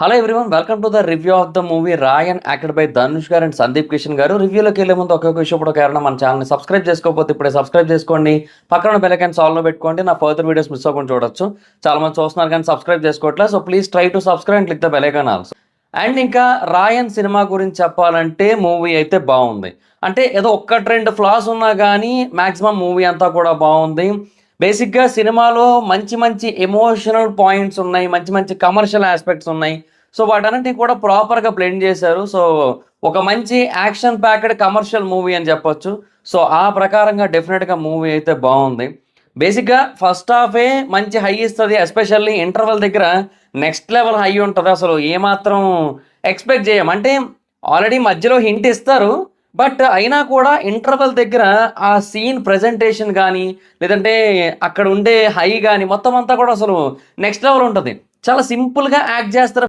Hello everyone, welcome to the review of the movie Raayan acted by Dhanush గారు and Sandeep Kishan గారు. రివ్యూలోకి వెళ్ళే ముందు ఒక్కొక్క విషయం కూడా కారణం, మన ఛానల్ని సబ్స్క్రైబ్ చేసుకోకపోతే ఇప్పుడే సబ్స్క్రైబ్ చేసుకోండి. పక్కన బెల్ ఐకాన్ ఆల్లో పెట్టుకోండి. నా ఫర్దర్ వీడియోస్ మిస్ అవ్వకుండా చూడొచ్చు. చాలా మంది చూస్తున్నారు కానీ సబ్స్క్రైబ్ చేసుకోవట్లేదు. So please try to subscribe and click the bell icon also. And ఇంకా రాయన్ సినిమా గురించి చెప్పాలంటే మూవీ అయితే బాగుంది. అంటే ఏదో ఒక్కటి రెండు ఫ్లాస్ ఉన్నా కానీ మ్యాక్సిమం మూవీ అంతా కూడా బాగుంది. బేసిక్గా సినిమాలో మంచి మంచి ఎమోషనల్ పాయింట్స్ ఉన్నాయి, మంచి మంచి కమర్షియల్ ఆస్పెక్ట్స్ ఉన్నాయి. సో వాటన్నిటిని కూడా ప్రాపర్గా బ్లెండ్ చేశారు. సో ఒక మంచి యాక్షన్ ప్యాక్డ్ కమర్షియల్ మూవీ అని చెప్పొచ్చు. సో ఆ ప్రకారంగా డెఫినెట్గా మూవీ అయితే బాగుంది. బేసిక్గా ఫస్ట్ హాఫే మంచి హై ఇస్తుంది, ఎస్పెషల్లీ ఇంటర్వెల్ దగ్గర నెక్స్ట్ లెవెల్ హై ఉంటుంది. అసలు ఏమాత్రం ఎక్స్పెక్ట్ చేయం. అంటే ఆల్రెడీ మధ్యలో హింట్ ఇస్తారు, బట్ అయినా కూడా ఇంటర్వెల్ దగ్గర ఆ సీన్ ప్రజెంటేషన్ కానీ, లేదంటే అక్కడ ఉండే హై కానీ మొత్తం అంతా కూడా అసలు నెక్స్ట్ లెవెల్ ఉంటుంది. చాలా సింపుల్గా యాక్ట్ చేస్తారు.